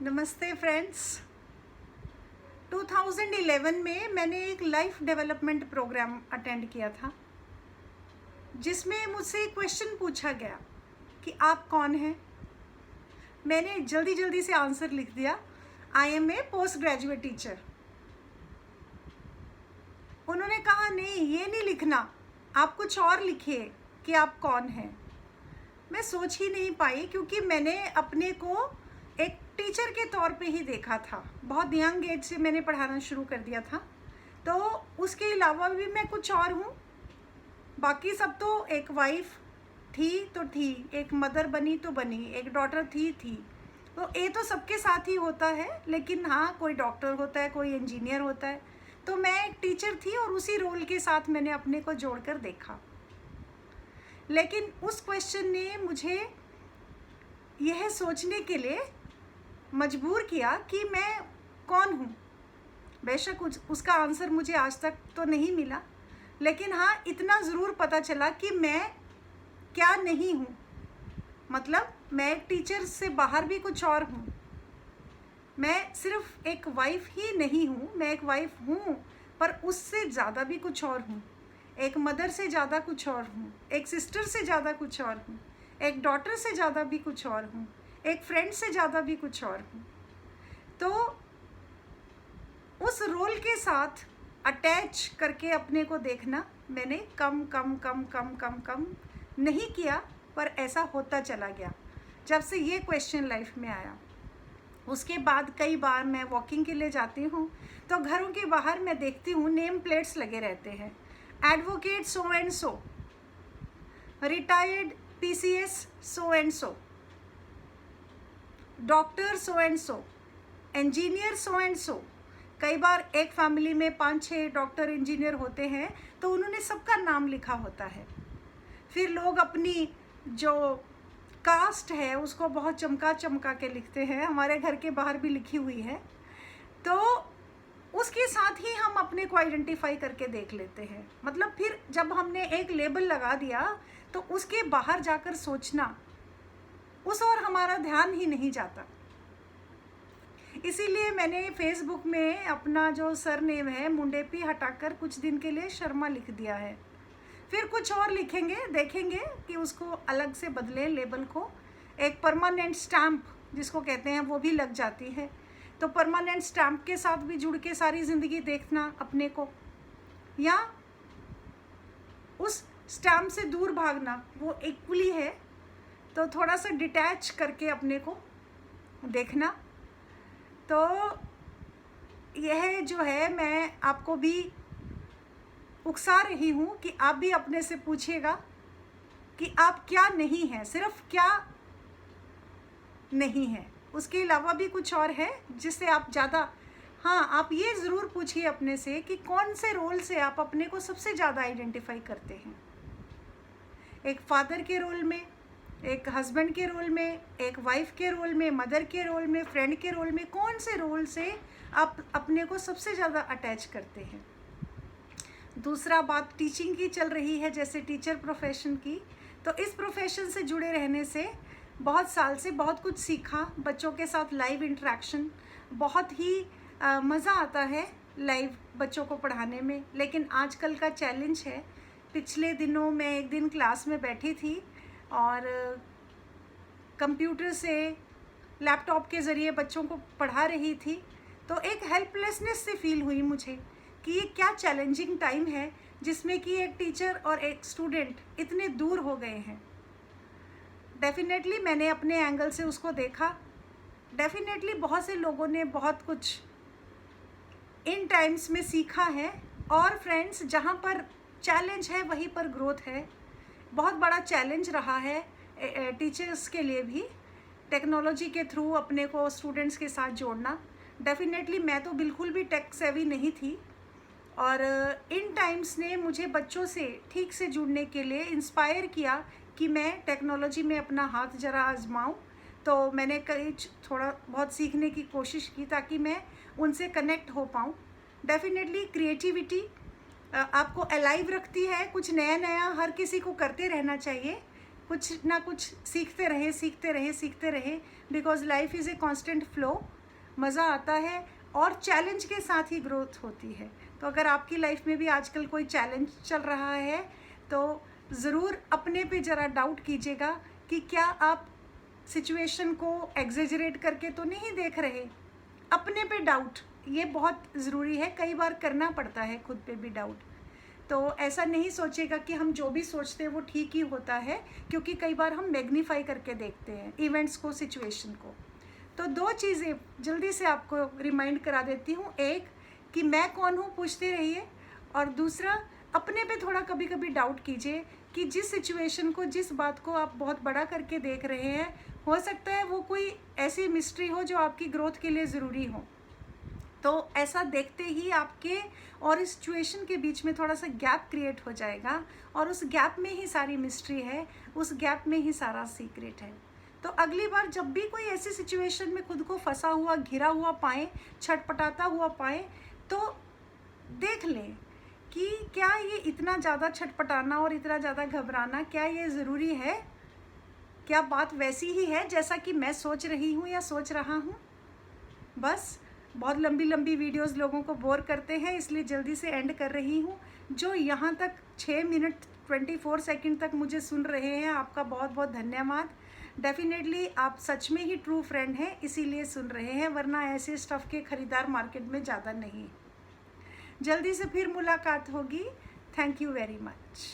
नमस्ते फ्रेंड्स। 2011 में मैंने एक लाइफ डेवलपमेंट प्रोग्राम अटेंड किया था जिसमें मुझसे क्वेश्चन पूछा गया कि आप कौन हैं। मैंने जल्दी जल्दी से आंसर लिख दिया, I am a post graduate teacher. उन्होंने कहा नहीं, ये नहीं लिखना, आप कुछ और लिखिए कि आप कौन हैं। मैं सोच ही नहीं पाई क्योंकि मैंने अपने को एक टीचर के तौर पे ही देखा था। बहुत यंग एज से मैंने पढ़ाना शुरू कर दिया था, तो उसके अलावा भी मैं कुछ और हूँ। बाकी सब तो एक वाइफ थी तो थी, एक मदर बनी तो बनी, एक डॉटर थी। तो ये तो सबके साथ ही होता है, लेकिन हाँ, कोई डॉक्टर होता है, कोई इंजीनियर होता है। तो मैं एक टीचर थी और उसी रोल के साथ मैंने अपने को जोड़कर देखा। लेकिन उस क्वेश्चन ने मुझे यह सोचने के लिए मजबूर किया कि मैं कौन हूँ। बेशक उसका आंसर मुझे आज तक तो नहीं मिला, लेकिन हाँ, इतना ज़रूर पता चला कि मैं क्या नहीं हूँ। मतलब मैं एक टीचर से बाहर भी कुछ और हूँ। मैं सिर्फ एक वाइफ ही नहीं हूँ, मैं एक वाइफ हूँ, पर उससे ज़्यादा भी कुछ और हूँ। एक मदर से ज़्यादा कुछ और हूँ, एक सिस्टर से ज़्यादा कुछ और हूँ, एक डॉटर से ज़्यादा भी कुछ और हूँ, एक फ्रेंड से ज़्यादा भी कुछ और हूँ। तो उस रोल के साथ अटैच करके अपने को देखना मैंने कम कम कम कम कम कम नहीं किया, पर ऐसा होता चला गया जब से ये क्वेश्चन लाइफ में आया। उसके बाद कई बार मैं वॉकिंग के लिए जाती हूँ तो घरों के बाहर मैं देखती हूँ नेम प्लेट्स लगे रहते हैं, advocate so and so, retired PCS so and so, doctor so and so, engineer so and so. कई बार एक फैमिली में 5-6 डॉक्टर इंजीनियर होते हैं तो उन्होंने सबका नाम लिखा होता है। फिर लोग अपनी जो कास्ट है उसको बहुत चमका चमका के लिखते हैं, हमारे घर के बाहर भी लिखी हुई है। तो उसके साथ ही हम अपने को आइडेंटिफाई करके देख लेते हैं। मतलब फिर जब हमने एक लेबल लगा दिया तो उसके बाहर जाकर सोचना, उस और हमारा ध्यान ही नहीं जाता। इसीलिए मैंने फेसबुक में अपना जो सरनेम है मुंडेपी हटाकर कुछ दिन के लिए शर्मा लिख दिया है। फिर कुछ और लिखेंगे, देखेंगे कि उसको अलग से बदलें लेबल को। एक परमानेंट स्टैम्प जिसको कहते हैं वो भी लग जाती है। तो परमानेंट स्टैम्प के साथ भी जुड़ के सारी ज़िंदगी देखना अपने को, या उस स्टैम्प से दूर भागना, वो इक्वली है। तो थोड़ा सा डिटैच करके अपने को देखना। तो यह जो है, मैं आपको भी उकसा रही हूँ कि आप भी अपने से पूछिएगा कि आप क्या नहीं हैं, सिर्फ क्या नहीं है, उसके अलावा भी कुछ और है जिससे आप ज़्यादा, हाँ, आप ये ज़रूर पूछिए अपने से कि कौन से रोल से आप अपने को सबसे ज़्यादा आइडेंटिफाई करते हैं। एक फादर के रोल में, एक हस्बैंड के रोल में, एक वाइफ के रोल में, मदर के रोल में, फ्रेंड के रोल में, कौन से रोल से आप अपने को सबसे ज़्यादा अटैच करते हैं। दूसरा बात टीचिंग की चल रही है, जैसे टीचर प्रोफेशन की। तो इस प्रोफेशन से जुड़े रहने से बहुत साल से बहुत कुछ सीखा। बच्चों के साथ लाइव इंटरेक्शन, बहुत ही मज़ा आता है लाइव बच्चों को पढ़ाने में। लेकिन आजकल का चैलेंज है, पिछले दिनों मैं एक दिन क्लास में बैठी थी और कंप्यूटर से, लैपटॉप के ज़रिए बच्चों को पढ़ा रही थी। तो एक हेल्पलेसनेस से फील हुई मुझे कि ये क्या चैलेंजिंग टाइम है जिसमें कि एक टीचर और एक स्टूडेंट इतने दूर हो गए हैं। डेफिनेटली मैंने अपने एंगल से उसको देखा। डेफिनेटली बहुत से लोगों ने बहुत कुछ इन टाइम्स में सीखा है। और फ्रेंड्स, जहाँ पर चैलेंज है वहीं पर ग्रोथ है। बहुत बड़ा चैलेंज रहा है टीचर्स के लिए भी, टेक्नोलॉजी के थ्रू अपने को स्टूडेंट्स के साथ जोड़ना। डेफिनेटली मैं तो बिल्कुल भी टेक सेवी नहीं थी, और इन टाइम्स ने मुझे बच्चों से ठीक से जुड़ने के लिए इंस्पायर किया कि मैं टेक्नोलॉजी में अपना हाथ ज़रा आजमाऊँ। तो मैंने कई थोड़ा बहुत सीखने की कोशिश की ताकि मैं उनसे कनेक्ट हो पाऊँ। डेफिनेटली क्रिएटिविटी आपको अलाइव रखती है, कुछ नया नया हर किसी को करते रहना चाहिए। कुछ ना कुछ सीखते रहे सीखते रहे सीखते रहे, because life is a constant flow. मज़ा आता है और चैलेंज के साथ ही ग्रोथ होती है। तो अगर आपकी लाइफ में भी आजकल कोई चैलेंज चल रहा है तो ज़रूर अपने पे ज़रा डाउट कीजिएगा कि क्या आप सिचुएशन को एग्जेजरेट करके तो नहीं देख रहे। अपने पे डाउट ये बहुत ज़रूरी है, कई बार करना पड़ता है खुद पे भी डाउट। तो ऐसा नहीं सोचेगा कि हम जो भी सोचते हैं वो ठीक ही होता है, क्योंकि कई बार हम मैग्नीफाई करके देखते हैं इवेंट्स को, सिचुएशन को। तो दो चीज़ें जल्दी से आपको रिमाइंड करा देती हूँ। एक कि मैं कौन हूँ पूछते रहिए, और दूसरा अपने पे थोड़ा कभी कभी डाउट कीजिए कि जिस सिचुएशन को, जिस बात को आप बहुत बड़ा करके देख रहे हैं, हो सकता है वो कोई ऐसी मिस्ट्री हो जो आपकी ग्रोथ के लिए ज़रूरी हो। तो ऐसा देखते ही आपके और इस सिचुएशन के बीच में थोड़ा सा गैप क्रिएट हो जाएगा, और उस गैप में ही सारी मिस्ट्री है, उस गैप में ही सारा सीक्रेट है। तो अगली बार जब भी कोई ऐसी सिचुएशन में खुद को फंसा हुआ, घिरा हुआ पाएँ, छटपटाता हुआ पाएँ, तो देख लें कि क्या ये इतना ज़्यादा छटपटाना और इतना ज़्यादा घबराना, क्या ये ज़रूरी है? क्या बात वैसी ही है जैसा कि मैं सोच रही हूँ या सोच रहा हूँ? बस बहुत लंबी लंबी वीडियोस लोगों को बोर करते हैं, इसलिए जल्दी से एंड कर रही हूँ। जो यहाँ तक 6 मिनट 24 सेकंड तक मुझे सुन रहे हैं, आपका बहुत बहुत धन्यवाद। डेफिनेटली आप सच में ही ट्रू फ्रेंड हैं, इसीलिए सुन रहे हैं, वरना ऐसे स्टफ़ के ख़रीदार मार्केट में ज़्यादा नहीं। जल्दी से फिर मुलाकात होगी। Thank you very much.